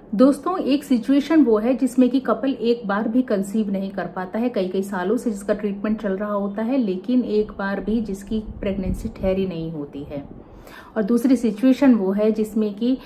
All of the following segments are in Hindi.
दोस्तों, एक सिचुएशन वो है जिसमें कि कपल एक बार भी कंसीव नहीं कर पाता है, कई कई सालों से जिसका ट्रीटमेंट चल रहा होता है, लेकिन एक बार भी जिसकी प्रेगनेंसी ठहरी नहीं होती है। और दूसरी सिचुएशन वो है जिसमें कि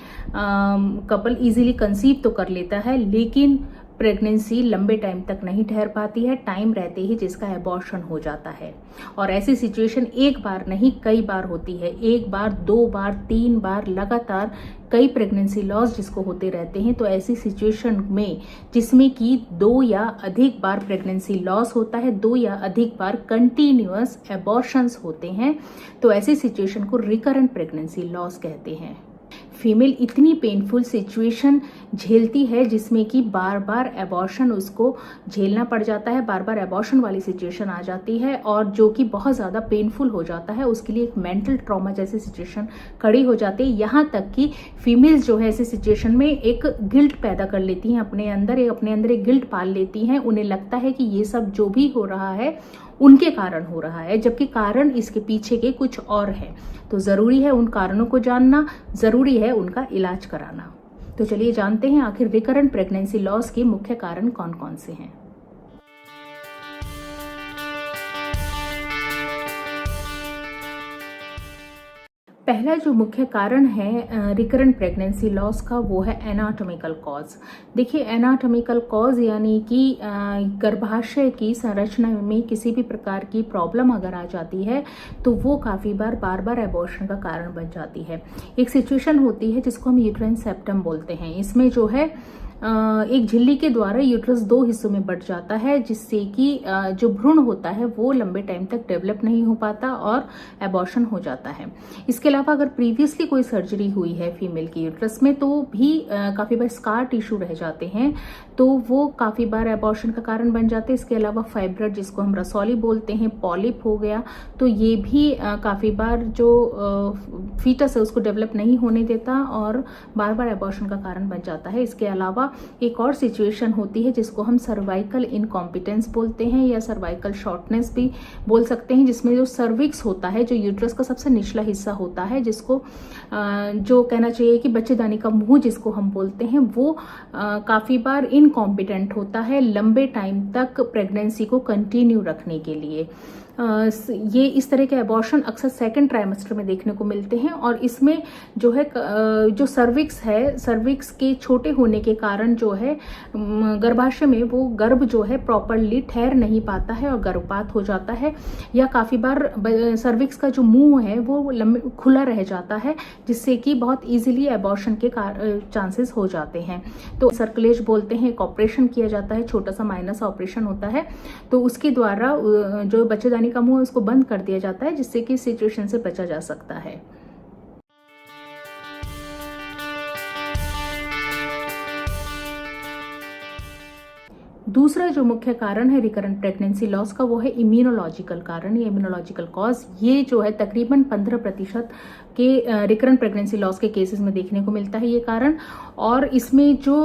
कपल इजीली कंसीव तो कर लेता है, लेकिन प्रेगनेंसी लंबे टाइम तक नहीं ठहर पाती है, टाइम रहते ही जिसका एबॉर्शन हो जाता है। और ऐसी सिचुएशन एक बार नहीं कई बार होती है, एक बार, 2 बार, 3 बार, लगातार कई प्रेगनेंसी लॉस जिसको होते रहते हैं। तो ऐसी सिचुएशन में जिसमें कि 2 या अधिक बार प्रेगनेंसी लॉस होता है, 2 या अधिक बार कंटिन्यूअस एबॉर्शंस होते हैं, तो ऐसी सिचुएशन को रिकरेंट प्रेगनेंसी लॉस कहते हैं। फीमेल इतनी पेनफुल सिचुएशन झेलती है जिसमें कि बार बार एबॉर्शन उसको झेलना पड़ जाता है, बार बार एबॉर्शन वाली सिचुएशन आ जाती है, और जो कि बहुत ज़्यादा पेनफुल हो जाता है, उसके लिए एक मेंटल ट्रॉमा जैसी सिचुएशन खड़ी हो जाती है। यहाँ तक कि फीमेल्स जो है ऐसी सिचुएशन में एक गिल्ट पैदा कर लेती हैं अपने अंदर एक गिल्ट पाल लेती हैं। उन्हें लगता है कि ये सब जो भी हो रहा है उनके कारण हो रहा है, जबकि कारण इसके पीछे के कुछ और है। तो ज़रूरी है उन कारणों को जानना, ज़रूरी है उनका इलाज कराना। तो चलिए जानते हैं आखिर रिकरेंट प्रेगनेंसी लॉस के मुख्य कारण कौन कौन से हैं। पहला जो मुख्य कारण है रिकरेंट प्रेगनेंसी लॉस का, वो है एनाटॉमिकल कॉज। देखिए, एनाटॉमिकल कॉज यानी कि गर्भाशय की संरचना में किसी भी प्रकार की प्रॉब्लम अगर आ जाती है तो वो काफ़ी बार बार एबॉर्शन का कारण बन जाती है। एक सिचुएशन होती है जिसको हम यूट्राइन सेप्टम बोलते हैं। इसमें जो है एक झिल्ली के द्वारा यूट्रस 2 हिस्सों में बंट जाता है, जिससे कि जो भ्रूण होता है वो लंबे टाइम तक डेवलप नहीं हो पाता और एबॉर्शन हो जाता है। इसके अलावा अगर प्रीवियसली कोई सर्जरी हुई है फीमेल के यूट्रस में तो भी काफ़ी बार स्कार टिश्यू रह जाते हैं, तो वो काफ़ी बार एबॉर्शन का कारण बन जाते हैं। इसके अलावा फाइब्रॉइड जिसको हम रसौली बोलते हैं, पॉलिप हो गया, तो ये भी काफ़ी बार जो फीटस है उसको डेवलप नहीं होने देता और बार बार एबॉर्शन का कारण बन जाता है। इसके अलावा एक और सिचुएशन होती है जिसको हम सर्वाइकल इनकॉम्पिटेंस बोलते हैं या सर्वाइकल शॉर्टनेस भी बोल सकते हैं, जिसमें जो सर्विक्स होता है, जो यूट्रस का सबसे निचला हिस्सा होता है, जिसको जो कहना चाहिए कि बच्चेदानी का मुंह जिसको हम बोलते हैं, वो काफ़ी बार इनकॉम्पिटेंट होता है लंबे टाइम तक प्रेगनेंसी को कंटिन्यू रखने के लिए। ये इस तरह के एबॉर्शन अक्सर सेकंड ट्राइमेस्टर में देखने को मिलते हैं, और इसमें जो है जो सर्विक्स है, सर्विक्स के छोटे होने के कारण जो है गर्भाशय में वो गर्भ जो है प्रॉपरली ठहर नहीं पाता है और गर्भपात हो जाता है, या काफ़ी बार सर्विक्स का जो मुंह है वो खुला रह जाता है, जिससे कि बहुत इजीली एबॉर्शन के चांसेस हो जाते हैं। तो सर्कुलेज बोलते हैं, एक ऑपरेशन किया जाता है, छोटा सा माइनस ऑपरेशन होता है, तो उसके द्वारा जो बच्चेदानी का मुंह है उसको बंद कर दिया जाता है, जिससे कि सिचुएशन से बचा जा सकता है। दूसरा जो मुख्य कारण है रिकरेंट प्रेगनेंसी लॉस का, वो है इम्यूनोलॉजिकल कारण या इम्यूनोलॉजिकल कॉज। ये जो है तकरीबन 15% के रिकरेंट प्रेगनेंसी लॉस के केसेस में देखने को मिलता है ये कारण। और इसमें जो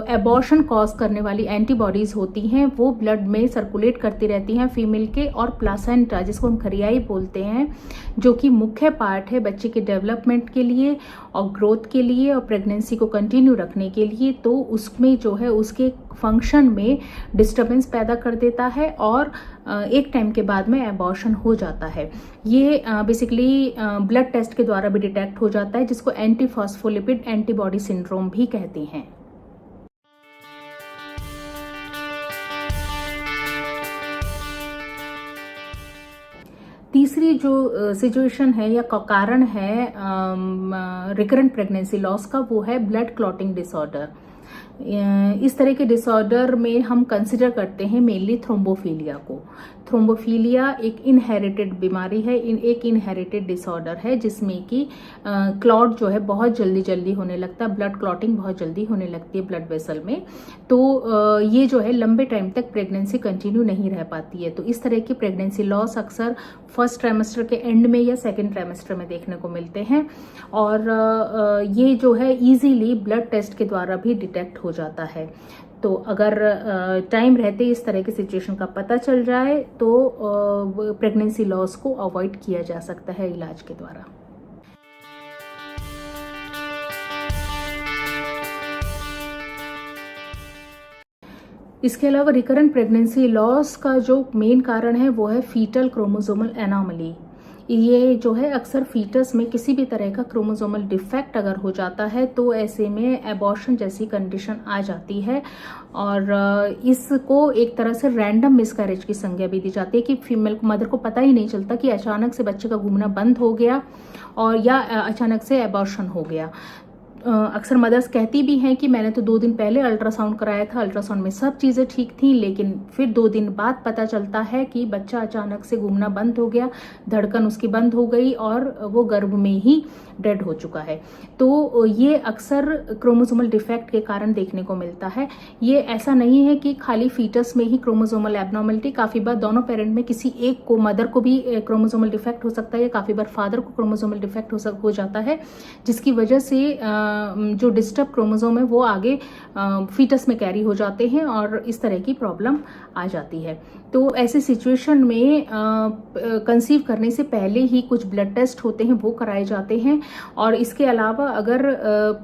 एबॉर्शन कॉज करने वाली एंटीबॉडीज होती हैं वो ब्लड में सर्कुलेट करती रहती हैं फीमेल के, और प्लासेंटा जिसको हम खरियाई बोलते हैं, जो कि मुख्य पार्ट है बच्चे के डेवलपमेंट के लिए और ग्रोथ के लिए और प्रेगनेंसी को कंटिन्यू रखने के लिए, तो उसमें जो है उसके फंक्शन में डिस्टर्बेंस पैदा कर देता है और एक टाइम के बाद में एबॉर्शन हो जाता है। ये बेसिकली ब्लड टेस्ट के द्वारा भी डिटेक्ट हो जाता है, जिसको एंटीफॉस्फोलिपिड एंटीबॉडी सिंड्रोम भी कहते हैं। तीसरी जो सिचुएशन है या कारण है रिकरेंट प्रेगनेंसी लॉस का, वो है ब्लड क्लॉटिंग डिसऑर्डर। इस तरह के डिसऑर्डर में हम कंसिडर करते हैं मेनली थ्रोम्बोफीलिया को। थ्रोम्बोफीलिया एक इनहेरिटेड बीमारी है, एक इनहेरिटेड डिसऑर्डर है, जिसमें कि क्लॉट जो है बहुत जल्दी होने लगता है, ब्लड क्लॉटिंग बहुत जल्दी होने लगती है ब्लड वेसल में। तो ये जो है लंबे टाइम तक प्रेगनेंसी कंटिन्यू नहीं रह पाती है। तो इस तरह की प्रेगनेंसी लॉस अक्सर फर्स्ट ट्राइमेस्टर के एंड में या सेकेंड ट्राइमेस्टर में देखने को मिलते हैं, और ये जो है इजीली ब्लड टेस्ट के द्वारा भी डिटेक्ट हो जाता है। तो अगर टाइम रहते इस तरह की सिचुएशन का पता चल जाए तो प्रेगनेंसी लॉस को अवॉइड किया जा सकता है इलाज के द्वारा। इसके अलावा रिकरेंट प्रेगनेंसी लॉस का जो मेन कारण है वो है फीटल क्रोमोसोमल एनोमली। ये जो है अक्सर फीटस में किसी भी तरह का क्रोमोसोमल डिफेक्ट अगर हो जाता है तो ऐसे में एबॉर्शन जैसी कंडीशन आ जाती है और इसको एक तरह से रैंडम मिसकैरेज की संज्ञा भी दी जाती है कि फीमेल मदर को पता ही नहीं चलता कि अचानक से बच्चे का घूमना बंद हो गया और या अचानक से एबॉर्शन हो गया। अक्सर मदर्स कहती भी हैं कि मैंने तो 2 दिन पहले अल्ट्रासाउंड कराया था, अल्ट्रासाउंड में सब चीज़ें ठीक थी, लेकिन फिर 2 दिन बाद पता चलता है कि बच्चा अचानक से घूमना बंद हो गया, धड़कन उसकी बंद हो गई और वो गर्भ में ही डेड हो चुका है। तो ये अक्सर क्रोमोसोमल डिफेक्ट के कारण देखने को मिलता है। ये ऐसा नहीं है कि खाली फीटस में ही क्रोमोसोमल एबनॉर्मलिटी, काफ़ी बार दोनों पेरेंट में किसी एक को, मदर को भी क्रोमोसोमल डिफेक्ट हो सकता है या काफ़ी बार फादर को क्रोमोसोमल डिफेक्ट हो जाता है, जिसकी वजह से जो डिस्टर्ब क्रोमोसोम है वो आगे फीटस में कैरी हो जाते हैं और इस तरह की प्रॉब्लम आ जाती है। तो ऐसे सिचुएशन में कंसीव करने से पहले ही कुछ ब्लड टेस्ट होते हैं वो कराए जाते हैं और इसके अलावा अगर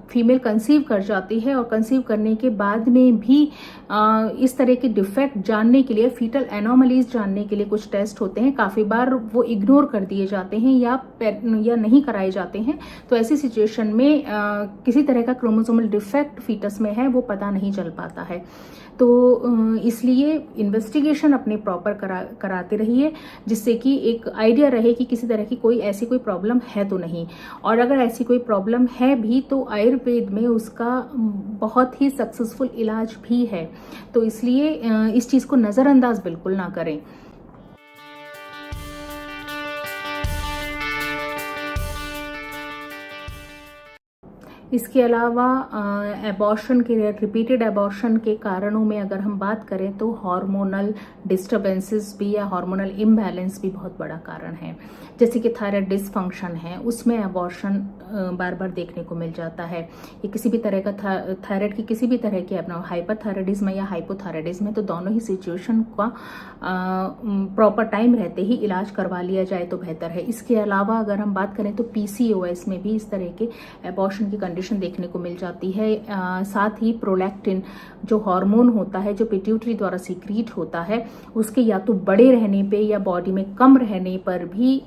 फीमेल कंसीव कर जाती है और कंसीव करने के बाद में भी इस तरह के डिफेक्ट जानने के लिए, फीटल एनोमलीज जानने के लिए कुछ टेस्ट होते हैं, काफ़ी बार वो इग्नोर कर दिए जाते हैं या नहीं कराए जाते हैं। तो ऐसी सिचुएशन में किसी तरह का क्रोमोसोमल डिफेक्ट फीटस में है वो पता नहीं चल पाता है। तो इसलिए इन्वेस्टिगेशन अपने प्रॉपर कराते रहिए, जिससे कि एक आइडिया रहे कि किसी तरह की ऐसी कोई प्रॉब्लम है तो नहीं, और अगर ऐसी कोई प्रॉब्लम है भी तो आयुर्वेद में उसका बहुत ही सक्सेसफुल इलाज भी है। तो इसलिए इस चीज़ को नज़रअंदाज बिल्कुल ना करें। इसके अलावा एबॉर्शन के, रिपीटेड एबॉर्शन के कारणों में अगर हम बात करें तो हार्मोनल डिस्टर्बेंसेस भी या हार्मोनल इम्बैलेंस भी बहुत बड़ा कारण है। जैसे कि थायराइड डिसफंक्शन है, उसमें एबॉर्शन बार बार देखने को मिल जाता है। ये किसी भी तरह का थायराइड की किसी भी तरह की अपना हाइपरथायराइडिज्म या हाइपोथायराइडिज्म है, तो दोनों ही सिचुएशन का प्रॉपर टाइम रहते ही इलाज करवा लिया जाए तो बेहतर है। इसके अलावा अगर हम बात करें तो पीसीओएस में भी इस तरह के एबॉर्शन की कंडीशन देखने को मिल जाती है। साथ ही प्रोलैक्टिन जो हार्मोन होता है, जो पिट्यूटरी द्वारा सीक्रीट होता है, उसके या तो बड़े रहने पे या बॉडी में कम रहने पर भी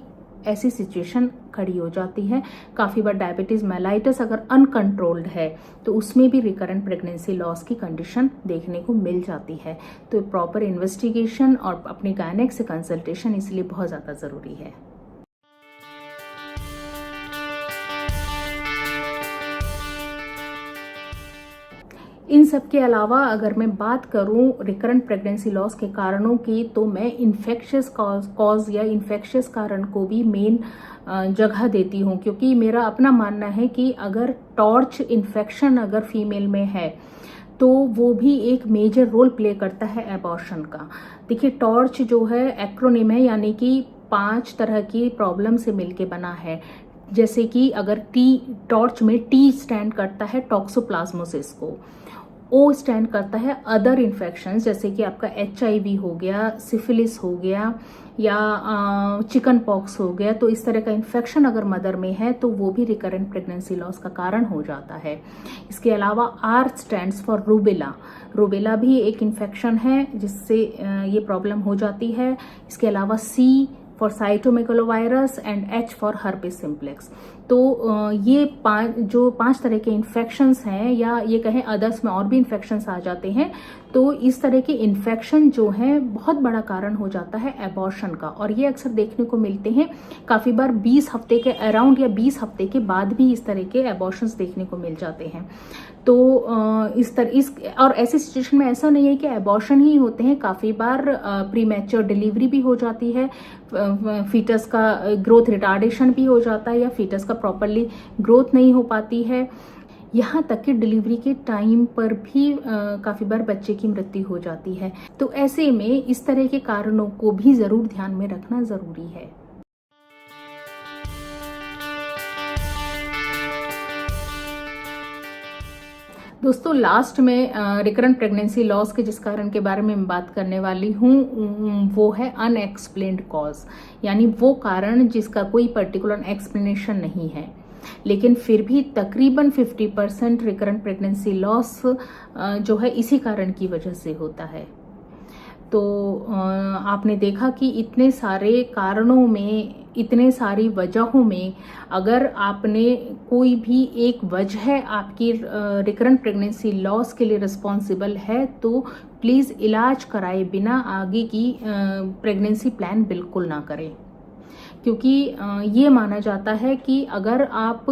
ऐसी सिचुएशन खड़ी हो जाती है। काफ़ी बार डायबिटीज मेलाइटस अगर अनकंट्रोल्ड है तो उसमें भी रिकरेंट प्रेगनेंसी लॉस की कंडीशन देखने को मिल जाती है। तो प्रॉपर इन्वेस्टिगेशन और अपनी गायनेक से कंसल्टेशन इसलिए बहुत ज़्यादा ज़रूरी है। इन सब के अलावा अगर मैं बात करूं रिकरेंट प्रेगनेंसी लॉस के कारणों की, तो मैं इन्फेक्शियस कॉज या इन्फेक्शियस कारण को भी मेन जगह देती हूं, क्योंकि मेरा अपना मानना है कि अगर टॉर्च इन्फेक्शन अगर फीमेल में है तो वो भी एक मेजर रोल प्ले करता है एबॉर्शन का। देखिए, टॉर्च जो है एक्रोनिम है, यानी कि 5 तरह की प्रॉब्लम से मिलके बना है। जैसे कि अगर टॉर्च में टी स्टैंड करता है टॉक्सोप्लाज्मोसिस को, ओ स्टैंड करता है अदर इन्फेक्शंस, जैसे कि आपका HIV हो गया, सिफिलिस हो गया या चिकन पॉक्स हो गया। तो इस तरह का इन्फेक्शन अगर मदर में है तो वो भी रिकरेंट प्रेगनेंसी लॉस का कारण हो जाता है। इसके अलावा R stands for rubella. Rubella भी एक इन्फेक्शन है जिससे ये प्रॉब्लम हो जाती है। इसके अलावा C for cytomegalovirus and H for herpes simplex. तो ये 5 तरह के इन्फेक्शंस हैं, या ये कहें अदर्स में और भी इन्फेक्शंस आ जाते हैं। तो इस तरह के इन्फेक्शन जो है बहुत बड़ा कारण हो जाता है एबॉर्शन का, और ये अक्सर देखने को मिलते हैं काफ़ी बार 20 हफ्ते के अराउंड या 20 हफ्ते के बाद भी इस तरह के एबॉर्शंस देखने को मिल जाते हैं। तो और ऐसी सिचुएशन में ऐसा नहीं है कि एबॉर्शन ही होते हैं, काफ़ी बार प्रीमैच्योर डिलीवरी भी हो जाती है, फीटस का ग्रोथ रिटार्डेशन भी हो जाता है या फीटस का प्रॉपरली ग्रोथ नहीं हो पाती है। यहाँ तक कि डिलीवरी के टाइम पर भी काफ़ी बार बच्चे की मृत्यु हो जाती है। तो ऐसे में इस तरह के कारणों को भी ज़रूर ध्यान में रखना ज़रूरी है। दोस्तों, लास्ट में रिकरेंट प्रेगनेंसी लॉस के जिस कारण के बारे में मैं बात करने वाली हूँ वो है अनएक्सप्लेन्ड कॉज, यानी वो कारण जिसका कोई पर्टिकुलर एक्सप्लेनेशन नहीं है। लेकिन फिर भी तकरीबन 50% रिकरेंट प्रेगनेंसी लॉस जो है इसी कारण की वजह से होता है। तो आपने देखा कि इतने सारे कारणों में, इतने सारी वजहों में अगर आपने कोई भी एक वजह आपकी रिकरेंट प्रेगनेंसी लॉस के लिए रिस्पॉन्सिबल है तो प्लीज़ इलाज कराए बिना आगे की प्रेगनेंसी प्लान बिल्कुल ना करें। क्योंकि ये माना जाता है कि अगर आप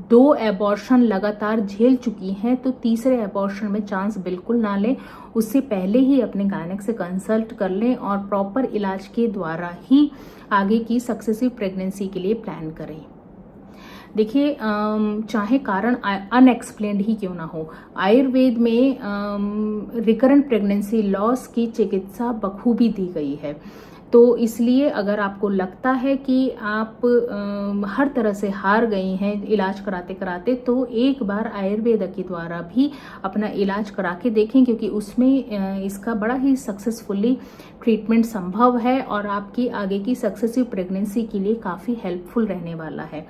2 एबॉर्शन लगातार झेल चुकी हैं तो तीसरे एबॉर्शन में चांस बिल्कुल ना लें। उससे पहले ही अपने गायनेक से कंसल्ट कर लें और प्रॉपर इलाज के द्वारा ही आगे की सक्सेसिव प्रेगनेंसी के लिए प्लान करें। देखिए, चाहे कारण अनएक्सप्लेन्ड ही क्यों ना हो, आयुर्वेद में रिकरेंट प्रेगनेंसी लॉस की चिकित्सा बखूबी दी गई है। तो इसलिए अगर आपको लगता है कि आप हर तरह से हार गई हैं इलाज कराते कराते, तो एक बार आयुर्वेद के द्वारा भी अपना इलाज करा के देखें, क्योंकि उसमें इसका बड़ा ही सक्सेसफुली ट्रीटमेंट संभव है और आपकी आगे की सक्सेसिव प्रेगनेंसी के लिए काफ़ी हेल्पफुल रहने वाला है।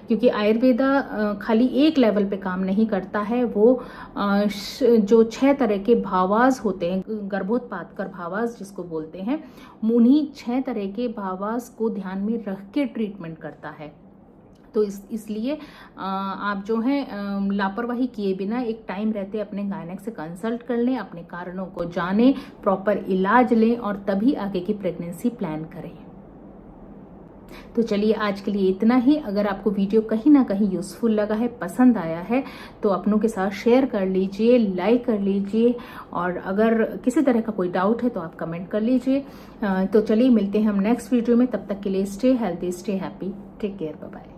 क्योंकि आयुर्वेदा खाली एक लेवल पे काम नहीं करता है, वो जो 6 तरह के भावास होते हैं, गर्भोत्पाद गर्भावास जिसको बोलते हैं, उन्हीं 6 तरह के भावास को ध्यान में रख के ट्रीटमेंट करता है। तो इसलिए आप जो है लापरवाही किए बिना एक टाइम रहते अपने गायनेक से कंसल्ट कर लें, अपने कारणों को जानें, प्रॉपर इलाज लें और तभी आगे की प्रेगनेंसी प्लान करें। तो चलिए आज के लिए इतना ही। अगर आपको वीडियो कहीं ना कहीं यूज़फुल लगा है, पसंद आया है, तो अपनों के साथ शेयर कर लीजिए, लाइक कर लीजिए और अगर किसी तरह का कोई डाउट है तो आप कमेंट कर लीजिए। तो चलिए मिलते हैं हम नेक्स्ट वीडियो में। तब तक के लिए stay healthy, stay happy, take care, bye bye.